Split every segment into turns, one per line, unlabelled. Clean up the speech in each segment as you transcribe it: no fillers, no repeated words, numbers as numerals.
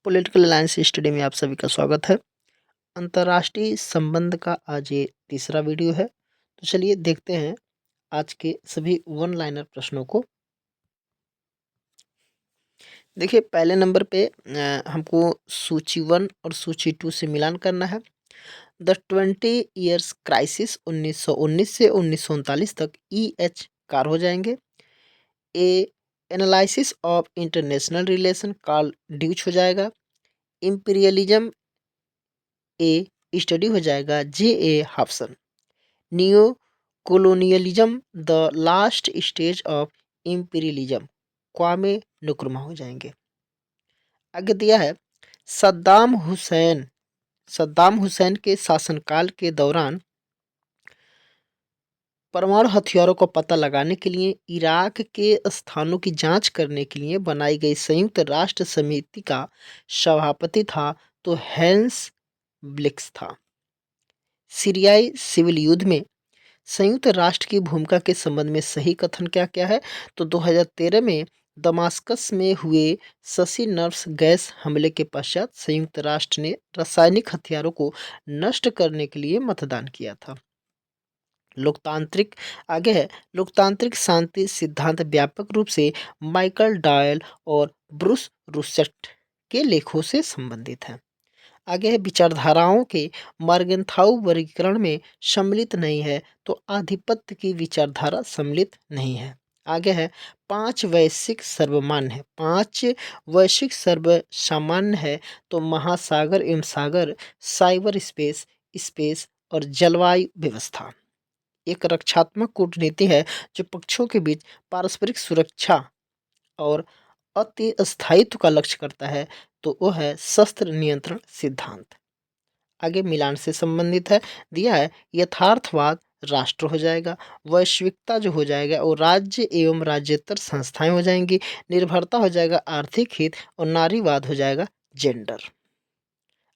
Political alliance study में आप सभी का स्वागत है। अंतर्राष्ट्रीय संबंध का आज ये तीसरा वीडियो है। तो चलिए देखते हैं आज के सभी वन लाइनर प्रश्नों को। देखिए पहले नंबर पे हमको सूची 1 और सूची 2 से मिलान करना है। द 20 ईयर्स क्राइसिस 1919 से 1939 तक EH कार हो जाएंगे। A analysis of international relation Karl Deutsch हो जाएगा। इंपीरियलिज्म ए स्टडी हो जाएगा J.A. Hobson. Neo colonialism the last stage of imperialism Kwame Nkrumah हो जाएंगे। आगे दिया है सद्दाम हुसैन के शासनकाल के दौरान परमाणु हथियारों का पता लगाने के लिए इराक के स्थानों की जांच करने के लिए बनाई गई संयुक्त राष्ट्र समिति का सभापति था तो हैंस ब्लिक्स था। सीरियाई सिविल युद्ध में संयुक्त राष्ट्र की भूमिका के संबंध में सही कथन क्या क्या है? तो 2013 में दमास्कस में हुए शशि नर्व्स गैस हमले के पश्चात संयुक्त राष्ट्र ने रासायनिक हथियारों को नष्ट करने के लिए मतदान किया था। लोकतांत्रिक आगे है लोकतांत्रिक शांति सिद्धांत व्यापक रूप से माइकल डॉयल और ब्रूस रुसेट के लेखों से संबंधित है। आगे है विचारधाराओं के मॉर्गेनथाउ वर्गीकरण में सम्मिलित नहीं है तो आधिपत्य की विचारधारा सम्मिलित नहीं है। आगे है पांच वैश्विक सर्वसामान्य है तो महासागर एवं सागर, साइबर स्पेस, स्पेस और जलवायु व्यवस्था। एक रक्षात्मक कूटनीति है जो पक्षों के बीच पारस्परिक सुरक्षा और अति स्थायित्व का लक्ष्य करता है तो वो है शस्त्र नियंत्रण सिद्धांत। आगे मिलान से संबंधित है दिया है यथार्थवाद राष्ट्र हो जाएगा, वैश्विकता जो हो जाएगा और राज्य एवं राज्येतर संस्थाएं हो जाएंगी, निर्भरता हो जाएगा आर्थिक हित और नारीवाद हो जाएगा जेंडर।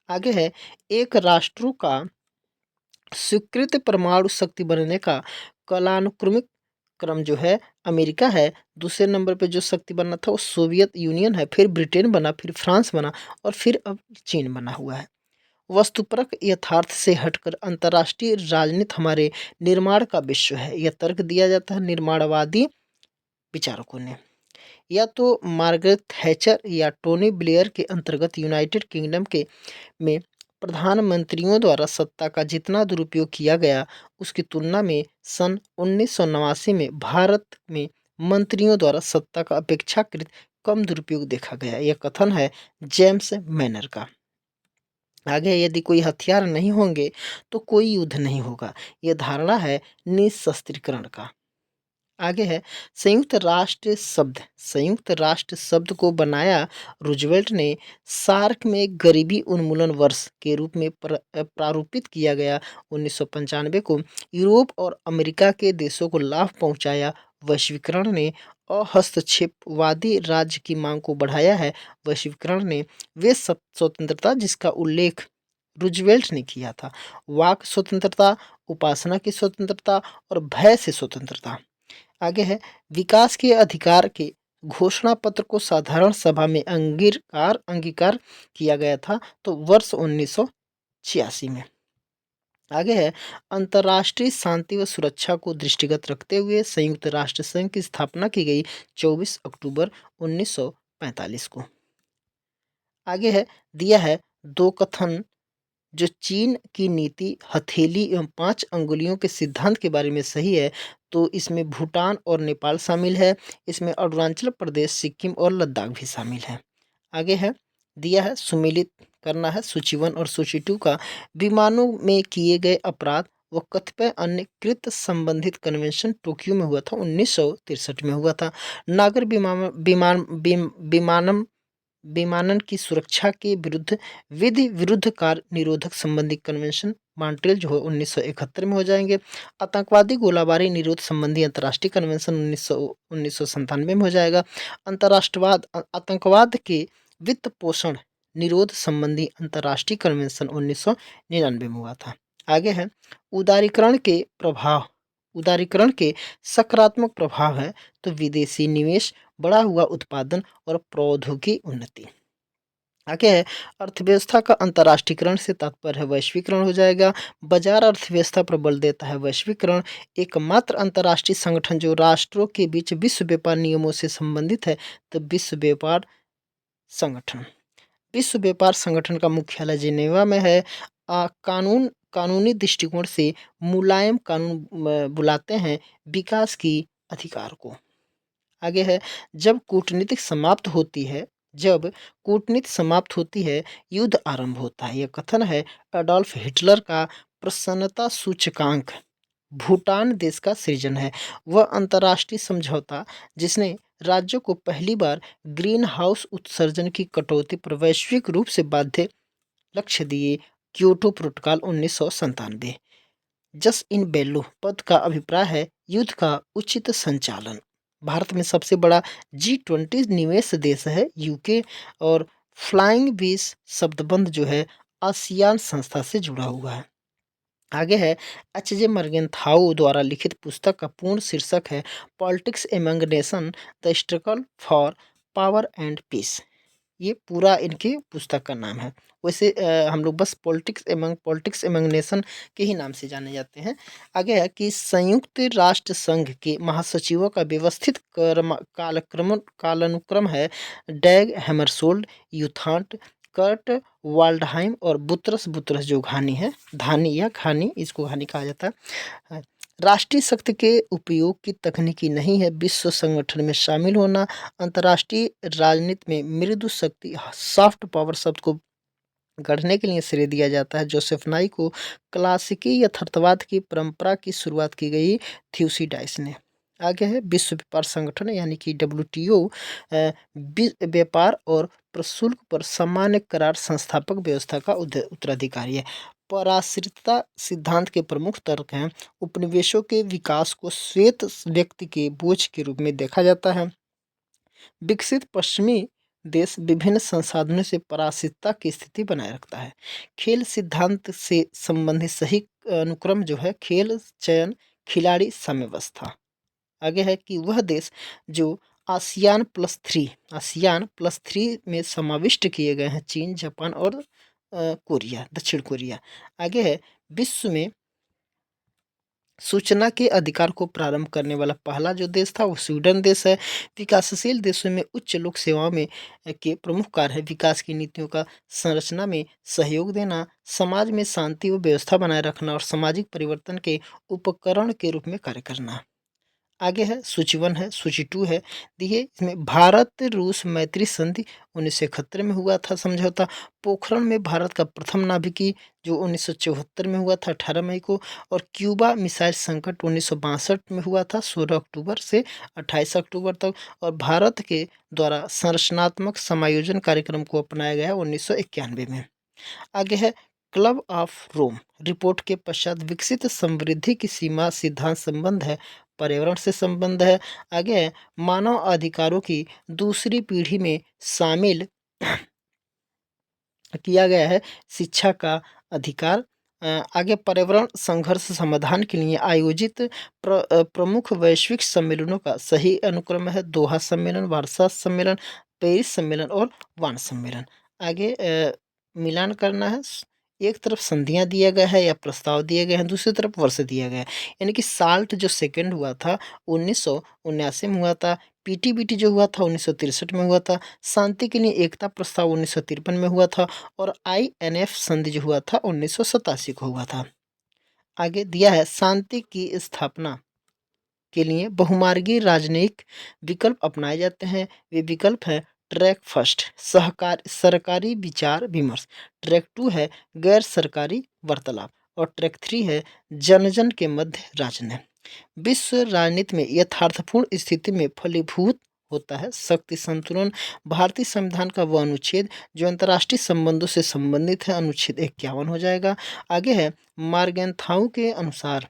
आगे है एक राष्ट्रों का स्वीकृत परमाणु शक्ति बनने का कालानुक्रमिक क्रम जो है अमेरिका है। दूसरे नंबर पे जो शक्ति बनना था वो सोवियत यूनियन है, फिर ब्रिटेन बना, फिर फ्रांस बना और फिर अब चीन बना हुआ है। वस्तुपरक यथार्थ से हटकर अंतर्राष्ट्रीय राजनीति हमारे निर्माण का विषय है, यह तर्क दिया जाता है निर्माणवादी विचारकों ने। या तो मार्गरेट थैचर या टोनी ब्लेयर के अंतर्गत यूनाइटेड किंगडम के में प्रधानमंत्रियों द्वारा सत्ता का जितना दुरुपयोग किया गया उसकी तुलना में सन 1989 में भारत में मंत्रियों द्वारा सत्ता का अपेक्षाकृत कम दुरुपयोग देखा गया। यह कथन है जेम्स मैनर का। आगे यदि कोई हथियार नहीं होंगे तो कोई युद्ध नहीं होगा, यह धारणा है निशस्त्रीकरण का। आगे है संयुक्त राष्ट्र शब्द को बनाया रूजवेल्ट ने सार्क में गरीबी उन्मूलन वर्ष के रूप में प्रारूपित किया गया। 1995 को यूरोप और अमेरिका के देशों को लाभ पहुंचाया। वैश्वीकरण ने अहस्तक्षेपवादी राज्य की मांग को बढ़ाया है। वैश्वीकरण ने वे स्वतंत्रता जिसका उल्लेख रूजवेल्ट ने किया था, वाक स्वतंत्रता, उपासना की स्वतंत्रता और भय से स्वतंत्रता। आगे है विकास के अधिकार के घोषणा पत्र को साधारण सभा में अंगीकार किया गया था तो वर्ष 1986 में। आगे है अंतर्राष्ट्रीय शांति व सुरक्षा को दृष्टिगत रखते हुए संयुक्त राष्ट्र संघ की स्थापना की गई 24 अक्टूबर 1945 को। आगे है दिया है दो कथन जो चीन की नीति हथेली एवं 5 अंगुलियों के सिद्धांत के बारे में सही है तो इसमें भूटान और नेपाल शामिल है। इसमें अरुणाचल प्रदेश, सिक्किम और लद्दाख भी शामिल है। आगे है दिया है सुमेलित करना है सूची 1 और सूची 2 का। विमानों में किए गए अपराध व कतिपय अन्य कृत संबंधित कन्वेंशन टोक्यो में हुआ था, 1963 में हुआ था। नागर विमानन की सुरक्षा के विरुद्ध विधि विरुद्ध कार्य निरोधक संबंधी कन्वेंशन मॉन्ट्रियल जो है 1971 में हो जाएंगे। आतंकवादी गोलाबारी निरोध संबंधी अंतर्राष्ट्रीय कन्वेंशन 1997 में हो जाएगा। आतंकवाद के वित्त पोषण निरोध संबंधी अंतर्राष्ट्रीय कन्वेंशन 1999 में हुआ था। आगे है उदारीकरण के सकारात्मक प्रभाव है तो विदेशी निवेश, बढ़ा हुआ उत्पादन और प्रौद्योगिकी उन्नति। आगे है अर्थव्यवस्था का अंतर्राष्ट्रीयकरण से तात्पर्य है वैश्वीकरण हो जाएगा। बाजार अर्थव्यवस्था पर बल देता है वैश्वीकरण। एकमात्र अंतर्राष्ट्रीय संगठन जो राष्ट्रों के बीच विश्व व्यापार नियमों से संबंधित है तो विश्व व्यापार संगठन। विश्व व्यापार संगठन का मुख्यालय जिनेवा में है। कानूनी दृष्टिकोण से मुलायम कानून बुलाते हैं विकास की अधिकार को। आगे है जब कूटनीति समाप्त होती है जब कूटनीति समाप्त होती है युद्ध आरंभ होता है। यह कथन है एडोल्फ हिटलर का। प्रसन्नता सूचकांक भूटान देश का सृजन है। वह अंतर्राष्ट्रीय समझौता जिसने राज्यों को पहली बार ग्रीन हाउस उत्सर्जन की कटौती पर वैश्विक रूप से बाध्य लक्ष्य दिए। Kyoto protocol 1997। जस इन बेल्लो पद का अभिप्राय है युद्ध का उचित संचालन। भारत में सबसे बड़ा G20 निवेश देश है यूके। और फ्लाइंग बीस शब्दबंध जो है आसियान संस्था से जुड़ा हुआ है। आगे है एच.जे. मर्गेंथाउ द्वारा लिखित पुस्तक का पूर्ण शीर्षक है politics among nation the struggle for power and peace. ये पूरा इनकी पुस्तक का नाम है। वैसे हम लोग बस पॉलिटिक्स एमंग नेशन के ही नाम से जाने जाते हैं। आगे है कि संयुक्त राष्ट्र संघ के महासचिवों का व्यवस्थित कालानुक्रम है डैग हैमरशोल्ड, यूथांट, कर्ट वाल्डहाइम और बुतरस बुतरस जो घानी है धानी या खानी इसको घानी कहा जाता है। राष्ट्रीय शक्ति के उपयोग की तकनीकी नहीं है विश्व संगठन में शामिल होना। अंतर्राष्ट्रीय राजनीति में मृदु शक्ति सॉफ्ट पावर शब्द को गढ़ने के लिए श्रेय दिया जाता है। जोसेफ नाई को क्लासिकी यथार्थवाद की परंपरा की शुरुआत की गई थ्यूसिडाइस ने। आगे है विश्व व्यापार संगठन यानी कि WTO व्यापार और प्रशुल्क पर सामान्य करार संस्थापक व्यवस्था का उत्तराधिकारी है। पराश्रितता सिद्धांत के प्रमुख तर्क हैं उपनिवेशों के विकास को श्वेत व्यक्ति के बोझ के रूप में देखा जाता है। विकसित पश्चिमी देश विभिन्न संसाधनों से पराश्रितता की स्थिति बनाए रखता है। खेल सिद्धांत से संबंधित सही अनुक्रम जो है खेल चयन खिलाड़ी समव्यवस्था। आगे है कि वह देश जो आसियान प्लस थ्री में समाविष्ट किए गए हैं चीन जापान और कोरिया दक्षिण कोरिया। आगे है विश्व में सूचना के अधिकार को प्रारंभ करने वाला पहला जो देश था वो स्वीडन देश है। विकासशील देशों में उच्च लोक सेवाओं में के प्रमुख कार्य है विकास की नीतियों का संरचना में सहयोग देना, समाज में शांति व व्यवस्था बनाए रखना और सामाजिक परिवर्तन के उपकरण के रूप में कार्य करना। आगे है सूची 1 है, सूची 2 है। देखिए इसमें भारत रूस मैत्री संधि 1971 में हुआ था समझौता। पोखरण में भारत का प्रथम नाभिकीय जो 1974 में हुआ था 18 मई को। और क्यूबा मिसाइल संकट 1962 में हुआ था 16 अक्टूबर से 28 अक्टूबर तक। और भारत के द्वारा संरचनात्मक समायोजन कार्यक्रम को अपनाया गया 1991 में। आगे है क्लब ऑफ रोम रिपोर्ट के पश्चात विकसित समृद्धि की सीमा सिद्धांत संबंध है पर्यावरण से संबंध है। आगे है मानव अधिकारों की दूसरी पीढ़ी में शामिल किया गया है शिक्षा का अधिकार। आगे पर्यावरण संघर्ष समाधान के लिए आयोजित प्रमुख वैश्विक सम्मेलनों का सही अनुक्रम है दोहा सम्मेलन, वार्सा सम्मेलन, पेरिस सम्मेलन और वान सम्मेलन। आगे मिलान करना है एक तरफ संधियां दिया गया है या प्रस्ताव दिए गए हैं दूसरी तरफ वर्ष दिया गया है। यानी कि साल्ट जो सेकंड हुआ था 1979 में हुआ था। पीटीबीटी जो हुआ था 1963 में हुआ था। शांति के लिए एकता प्रस्ताव 1953 में हुआ था। और INF संधि जो हुआ था 1987 को हुआ था। आगे दिया है शांति की स्थापना के लिए बहुमार्गी राजनयिक विकल्प अपनाए जाते हैं। वे विकल्प हैं ट्रैक फर्स्ट सरकारी विचार विमर्श, ट्रैक 2 है गैर सरकारी वार्तालाप और ट्रैक 3 है जन जन के मध्य राजनीति। विश्व राजनीति में यथार्थपूर्ण स्थिति में फलीभूत होता है शक्ति संतुलन। भारतीय संविधान का वह अनुच्छेद जो अंतर्राष्ट्रीय संबंधों से संबंधित है अनुच्छेद 51 हो जाएगा। आगे है मार्गेंथाउ के अनुसार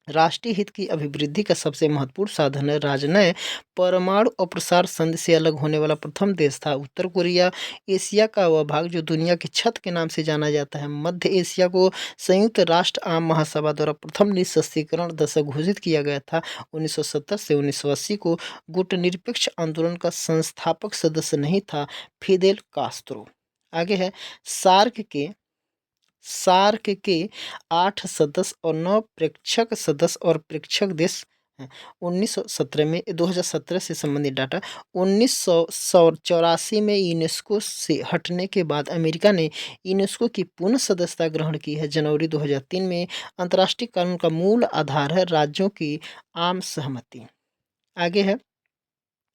राष्ट्रीय हित की अभिवृद्धि का सबसे महत्वपूर्ण साधन है राजनय। परमाणु अप्रसार संधि से अलग होने वाला प्रथम देश था उत्तर कोरिया। एशिया का वह भाग जो दुनिया की छत के नाम से जाना जाता है। मध्य एशिया को संयुक्त राष्ट्र आम महासभा द्वारा प्रथम निःशस्त्रीकरण दशक घोषित किया गया था। 1970 से 1980 को गुटनिरपेक्ष आंदोलन का संस्थापक सदस्य नहीं था फिदेल कास्त्रो। आगे है सार्क के 8 सदस्य और 9 प्रेक्षक सदस्य और प्रेक्षक देश हैं। 1917 में 2017 से संबंधित डाटा। 1984 में यूनेस्को से हटने के बाद अमेरिका ने यूनेस्को की पुनः सदस्यता ग्रहण की है। जनवरी 2003 में अंतर्राष्ट्रीय कानून का मूल आधार है राज्यों की आम सहमति। आगे है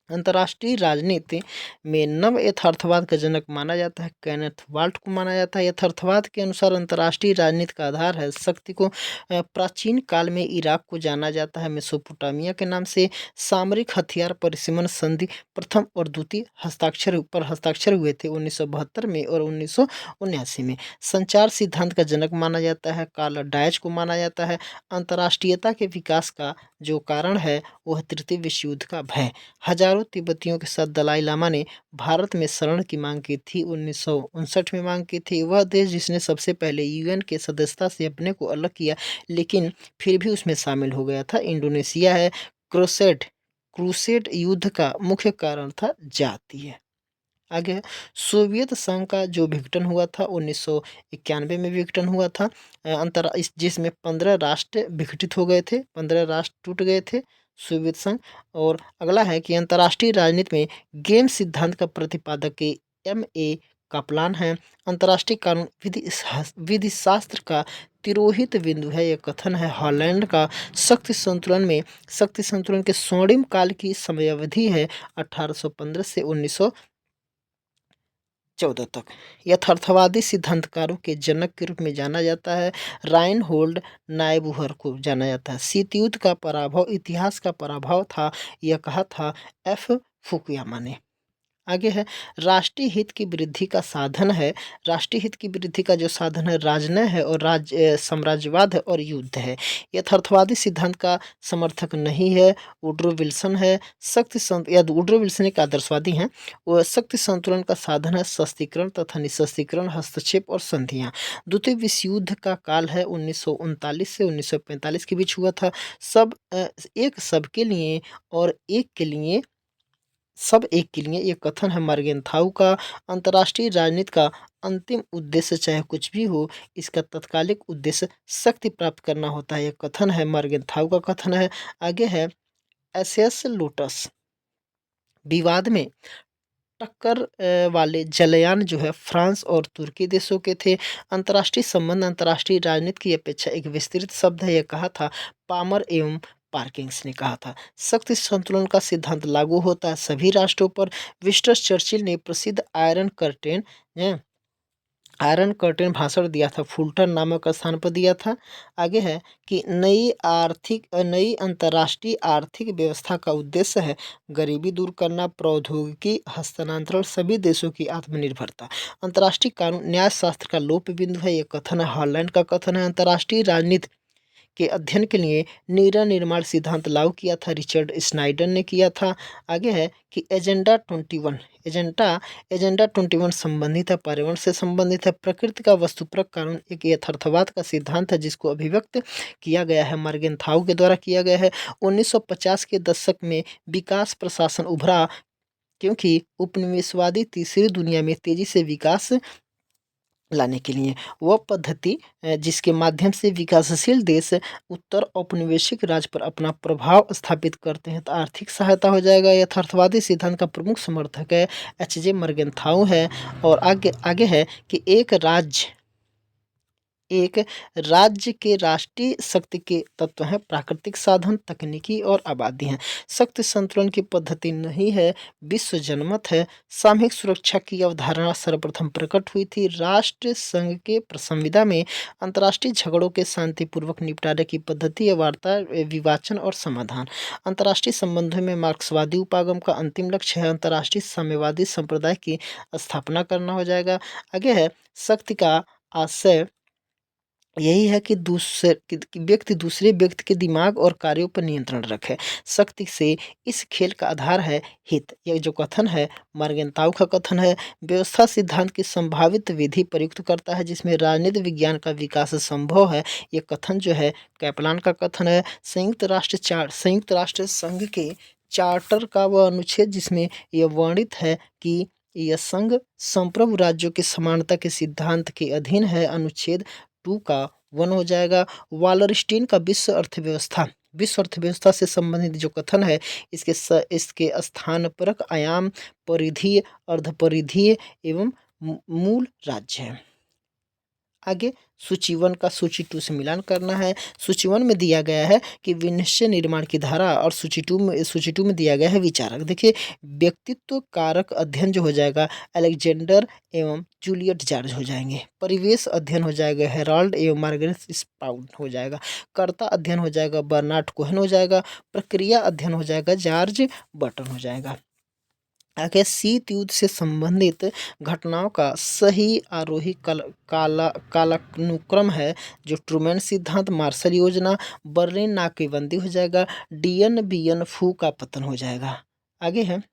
अंतर्राष्ट्रीय राजनीति में नव यथार्थवाद का जनक माना जाता है केनेथ वाल्ट को माना जाता है। यथार्थवाद के अनुसार अंतर्राष्ट्रीय राजनीति का आधार है शक्ति को। प्राचीन काल में इराक को जाना जाता है मेसोपोटामिया के नाम से। सामरिक हथियार परिसीमन संधि प्रथम और द्वितीय हस्ताक्षर हुए थे 1972 में और 1979 में। संचार सिद्धांत का जनक माना जाता है कार्ल डायच को माना जाता है। अंतर्राष्ट्रीयता के विकास का जो कारण है वह तृतीय विश्व युद्ध का भय। हजारों तिब्बतियों के साथ दलाई लामा ने भारत में शरण की मांग की थी 1959 में मांग की थी। वह देश जिसने सबसे पहले यूएन के सदस्यता से अपने को अलग किया लेकिन फिर भी उसमें शामिल हो गया था इंडोनेशिया है। क्रूसेड युद्ध का मुख्य कारण था जातीय। आगे है सोवियत संघ का जो विघटन हुआ था 1991 में विघटन हुआ था। जिसमें 15 राष्ट्र विघटित हो गए थे, 15 राष्ट्र टूट गए थे सोवियत संघ। और अगला है कि अंतर्राष्ट्रीय राजनीति में गेम सिद्धांत का प्रतिपादक के M.A. कापलान है। अंतर्राष्ट्रीय कानून विधि शास्त्र का तिरोहित बिंदु है यह कथन है हॉलैंड का। शक्ति संतुलन के स्वर्णिम काल की समयावधि है 1815 से 1914 तक। यथार्थवादी सिद्धांतकारों के जनक के रूप में जाना जाता है राइनहोल्ड नायबुहर को जाना जाता है। शीत युद्ध का पराभव इतिहास का पराभव था यह कहा था F. फुकुयामा ने। आगे है राष्ट्रीय हित की वृद्धि का साधन है। राष्ट्रीय हित की वृद्धि का जो साधन है राजनय है और साम्राज्यवाद है और युद्ध है। यथार्थवादी सिद्धांत का समर्थक नहीं है वुड्रो विल्सन है। वुड्रो विल्सन एक आदर्शवादी हैं। वह शक्ति संतुलन का साधन है सस्तीकरण तथा निःशस्त्रीकरण हस्तक्षेप और संधियां। द्वितीय विश्व युद्ध का काल है 1939 से 1945 के बीच हुआ था। एक सबके लिए और एक के लिए सब एक के लिए ये कथन है मर्गेंथाउ का। अंतर्राष्ट्रीय राजनीति का अंतिम उद्देश्य चाहे कुछ भी हो इसका तत्कालिक उद्देश्य शक्ति प्राप्त करना होता है यह कथन है मर्गेंथाउ का कथन है। आगे है एसएस लोटस विवाद में टक्कर वाले जलयान जो है फ्रांस और तुर्की देशों के थे। अंतर्राष्ट्रीय संबंध अंतर्राष्ट्रीय राजनीति की अपेक्षा एक विस्तृत शब्द है यह कहा था पामर एवं पार्किंग्स ने कहा था। शक्ति संतुलन का सिद्धांत लागू होता है सभी राष्ट्रों पर। विंस्टन चर्चिल ने प्रसिद्ध आयरन कर्टेन भाषण दिया था फुलटन नामक स्थान पर दिया था। आगे है कि नई अंतर्राष्ट्रीय आर्थिक व्यवस्था का उद्देश्य है गरीबी दूर करना प्रौद्योगिकी हस्तांतरण सभी देशों की आत्मनिर्भरता। अंतर्राष्ट्रीय कानून न्याय शास्त्र का लोप बिंदु है यह कथन है हॉलैंड का कथन है। अंतर्राष्ट्रीय राजनीति के अध्ययन के लिए नीरा निर्माण सिद्धांत लागू किया था रिचर्ड स्नाइडर ने किया था। आगे है कि एजेंडा 21 संबंधित है पर्यावरण से संबंधित है। प्रकृति का वस्तुपरक कानून एक यथार्थवाद का सिद्धांत है जिसको अभिव्यक्त किया गया है मर्गेंथाउ के द्वारा किया गया है। 1950 के दशक में विकास प्रशासन उभरा क्योंकि उपनिवेशवादी तीसरी दुनिया में तेजी से विकास लाने के लिए वह पद्धति जिसके माध्यम से विकासशील देश उत्तर औपनिवेशिक राज पर अपना प्रभाव स्थापित करते हैं तो आर्थिक सहायता हो जाएगा। यथार्थवादी सिद्धांत का प्रमुख समर्थक है H.J. मर्गेंथाउ है। और आगे है कि एक राज्य के राष्ट्रीय शक्ति के तत्व हैं प्राकृतिक साधन तकनीकी और आबादी हैं। शक्ति संतुलन की पद्धति नहीं है विश्व जनमत है। सामूहिक सुरक्षा की अवधारणा सर्वप्रथम प्रकट हुई थी राष्ट्र संघ के संविदा में। अंतर्राष्ट्रीय झगड़ों के शांतिपूर्वक निपटारे की पद्धति है वार्ता विवाचन और समाधान। अंतर्राष्ट्रीय संबंधों में मार्क्सवादी उपागम का अंतिम लक्ष्य है अंतर्राष्ट्रीय साम्यवादी संप्रदाय की स्थापना करना हो जाएगा। आगे है शक्ति का आशय यही है कि व्यक्ति दूसरे व्यक्ति के दिमाग और कार्यों पर नियंत्रण रखे। शक्ति से इस खेल का आधार है हित। यह जो कथन है मर्गेंताउ का कथन है। व्यवस्था सिद्धांत की संभावित विधि प्रयुक्त करता है जिसमें राजनीति विज्ञान का विकास संभव है। ये कथन जो है कैपलान का कथन है। संयुक्त राष्ट्र संघ के चार्टर का वह अनुच्छेद जिसमें यह वर्णित है कि यह संघ संप्रभु राज्यों की समानता के सिद्धांत के अधीन है। अनुच्छेद 2 का 1 हो जाएगा। वालरस्टीन का विश्व अर्थव्यवस्था से संबंधित जो कथन है इसके स्थानपरक आयाम परिधीय, अर्धपरिधीय एवं मूल राज्य है। आगे सूची 1 का सूची 2 से मिलान करना है। सूची 1 में दिया गया है कि विनिश्चय निर्माण की धारा और सूची 2 में दिया गया है विचारक। देखिए व्यक्तित्व कारक अध्ययन जो हो जाएगा अलेक्जेंडर एवं जूलियट जॉर्ज हो जाएंगे। परिवेश अध्ययन हो जाएगा हेराल्ड एवं मार्गरेट स्पाउट हो जाएगा। कर्ता अध्ययन हो जाएगा बर्नार्ड कोहेन हो जाएगा। प्रक्रिया अध्ययन हो जाएगा जॉर्ज बर्टन हो जाएगा। आगे शीत युद्ध से संबंधित घटनाओं का सही आरोही कालानुक्रम है जो ट्रूमैन सिद्धांत, मार्शल योजना, बर्लिन नाकेबंदी हो जाएगा। डियन बियन फू का पतन हो जाएगा। आगे है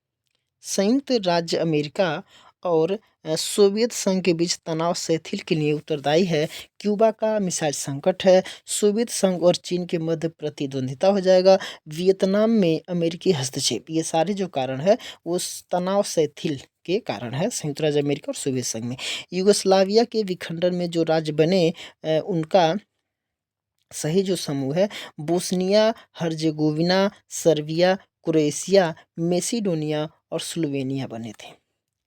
संयुक्त राज्य अमेरिका और सोवियत संघ के बीच तनाव शिथिल के लिए उत्तरदायी है। क्यूबा का मिसाइल संकट है। सोवियत संघ और चीन के मध्य प्रतिद्वंदिता हो जाएगा। वियतनाम में अमेरिकी हस्तक्षेप। ये सारे जो कारण है वो तनाव शिथिल के कारण है संयुक्त राज्य अमेरिका और सोवियत संघ में। यूगोस्लाविया के विखंडन में जो राज्य बने उनका सही जो समूह है Bosnia Herzegovina, Serbia, Croatia, Macedonia और स्लोवेनिया बने थे।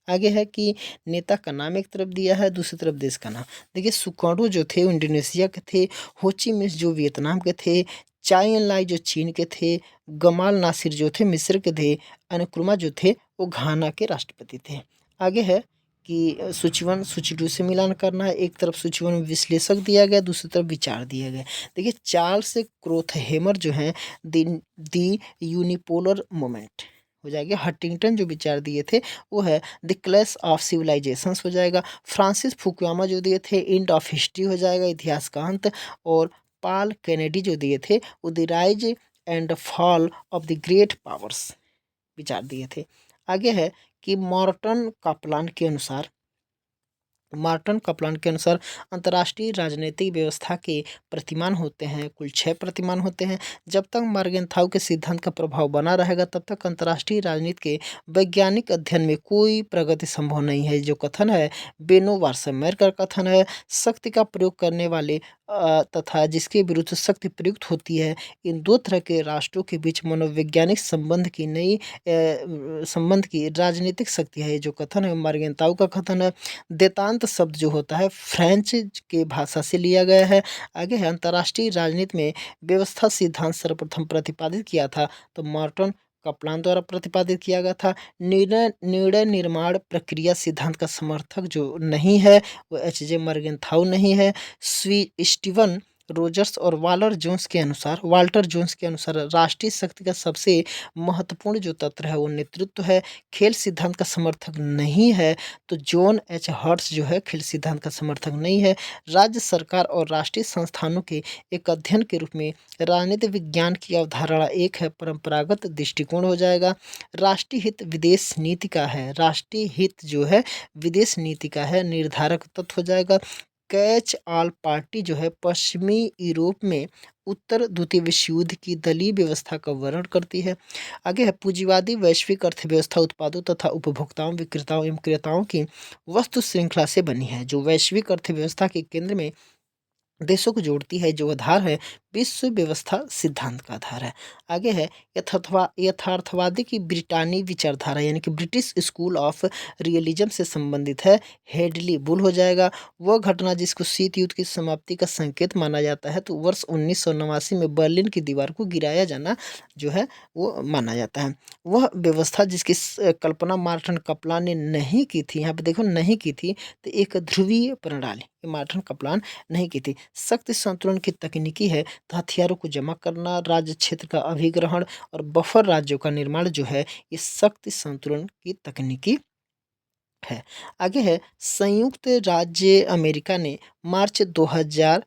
आगे है कि नेता का नाम एक तरफ दिया है दूसरी तरफ देश का नाम। देखिए सुकार्नो जो थे वो इंडोनेशिया के थे। होची मिन्ह जो वियतनाम के थे। चाई एन लाई जो चीन के थे। गमाल नासिर जो थे मिस्र के थे। अनुक्रुमा जो थे वो घाना के राष्ट्रपति थे। आगे है कि सूची 1 सूची 2 से मिलान करना है। एक तरफ सूची 1 में विश्लेषक दिया गया दूसरी तरफ विचार दिया गया। देखिए चार्ल्स क्रोथहेमर जो हैं दी यूनिपोलर मोमेंट हो जाएगा। हंटिंगटन जो विचार दिए थे वो है द क्लैश ऑफ सिविलाइजेशंस हो जाएगा। फ्रांसिस फुकुयामा जो दिए थे एंड ऑफ हिस्ट्री हो जाएगा, इतिहास का अंत। और पॉल कैनेडी जो दिए थे वो the rise and fall of the great powers विचार दिए थे। आगे है कि मार्टन कपलान के अनुसार अंतर्राष्ट्रीय राजनीतिक व्यवस्था के प्रतिमान होते हैं, कुल 6 प्रतिमान होते हैं। जब तक मार्गेंथाउ के सिद्धांत का प्रभाव बना रहेगा तब तक अंतर्राष्ट्रीय राजनीति के वैज्ञानिक अध्ययन में कोई प्रगति संभव नहीं है। जो कथन है बेनो वार्समेयर का कथन है शक्ति का प्रयोग करने वाले तथा जिसके विरुद्ध शक्ति प्रयुक्त होती है इन दो तरह के राष्ट्रों के बीच मनोवैज्ञानिक संबंध की राजनीतिक शक्ति है। जो कथन है मार्गेंताउ का कथन है। देतांत शब्द जो होता है फ्रेंच के भाषा से लिया गया है। आगे है अंतर्राष्ट्रीय राजनीति में व्यवस्था सिद्धांत सर्वप्रथम प्रतिपादित किया था तो मार्टन कपलान द्वारा प्रतिपादित किया गया था। निर्णय निर्माण प्रक्रिया सिद्धांत का समर्थक जो नहीं है वो एच जे मर्गेंथाउ नहीं है। स्टीवन रोजर्स और वाल्टर जोन्स के अनुसार राष्ट्रीय शक्ति का सबसे महत्वपूर्ण जो तत्व है वो नेतृत्व है, खेल सिद्धांत का समर्थक नहीं है। तो जॉन एच हर्ट्स जो है खेल सिद्धांत का समर्थक नहीं है। राज्य सरकार और राष्ट्रीय संस्थानों के एक अध्ययन के रूप में राजनीति विज्ञान की अवधारणा एक है परंपरागत दृष्टिकोण हो जाएगा। राष्ट्रीय हित विदेश नीति का है, राष्ट्रीय हित जो है विदेश नीति का है निर्धारक तत्व हो जाएगा। कैच ऑल पार्टी जो है पश्चिमी यूरोप में उत्तर द्वितीय विश्व युद्ध की दलीय व्यवस्था का वर्णन करती है। आगे है पूंजीवादी वैश्विक अर्थव्यवस्था उत्पादों तथा उपभोक्ताओं विक्रेताओं एवं क्रेताओं की वस्तु श्रृंखला से बनी है जो वैश्विक अर्थव्यवस्था के केंद्र में देशों को जोड़ती है। जो आधार है विश्व व्यवस्था सिद्धांत का आधार है। आगे है यथार्थवादी की ब्रिटानी विचारधारा यानी कि ब्रिटिश स्कूल ऑफ रियलिज्म से संबंधित है। हेडली बुल हो जाएगा। वह घटना जिसको शीत युद्ध की समाप्ति का संकेत माना जाता है तो वर्ष 1989 में बर्लिन की दीवार को गिराया जाना जो है वो माना जाता है। वह व्यवस्था जिसकी कल्पना मार्टन कपलान ने नहीं की थी, यहाँ पे देखो नहीं की थी, तो एक ध्रुवीय प्रणाली मार्टन कपलान नहीं की थी। शक्ति संतुलन की तकनीकी है तो हथियारों को जमा करना, राज्य क्षेत्र का अभिग्रहण और बफर राज्यों का निर्माण जो है ये शक्ति संतुलन की तकनीकी है। आगे है संयुक्त राज्य अमेरिका ने मार्च 2000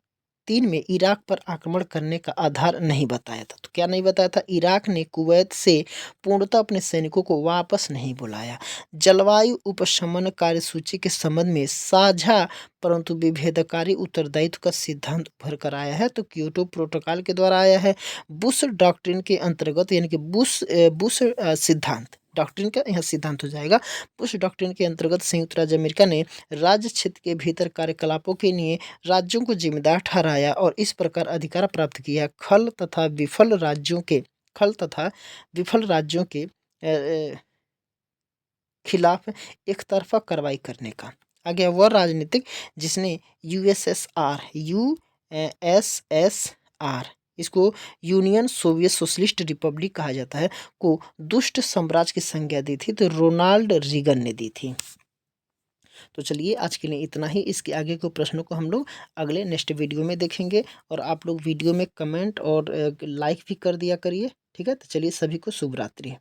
2003 में इराक पर आक्रमण करने का आधार नहीं बताया था। तो क्या नहीं बताया था? इराक ने कुवैत से पूर्णतः अपने सैनिकों को वापस नहीं बुलाया। जलवायु उपशमन कार्यसूची के संबंध में साझा परंतु विभेदकारी उत्तरदायित्व का सिद्धांत उभर कर आया है। तो क्योटो प्रोटोकॉल के द्वारा आया है। बुश डॉक्ट्रिन के अंतर्गत यानी कि बुश सिद्धांत, डॉक्ट्रिन का यहाँ सिद्धांत हो जाएगा। बुश डॉक्ट्रिन के अंतर्गत संयुक्त राज्य अमेरिका ने राज्य क्षेत्र के भीतर कार्यकलापों के लिए राज्यों को जिम्मेदार ठहराया और इस प्रकार अधिकार प्राप्त किया खल तथा विफल राज्यों के खिलाफ एक तरफा कार्रवाई करने का। आगे वह राजनीतिक जिसने यूएसएसआर इसको यूनियन सोवियत सोशलिस्ट रिपब्लिक कहा जाता है को दुष्ट साम्राज्य की संज्ञा दी थी, तो रोनाल्ड रीगन ने दी थी। तो चलिए आज के लिए इतना ही। इसके आगे के प्रश्नों को हम लोग अगले नेक्स्ट वीडियो में देखेंगे और आप लोग वीडियो में कमेंट और लाइक भी कर दिया करिए। ठीक है, तो चलिए सभी को शुभ रात्रि।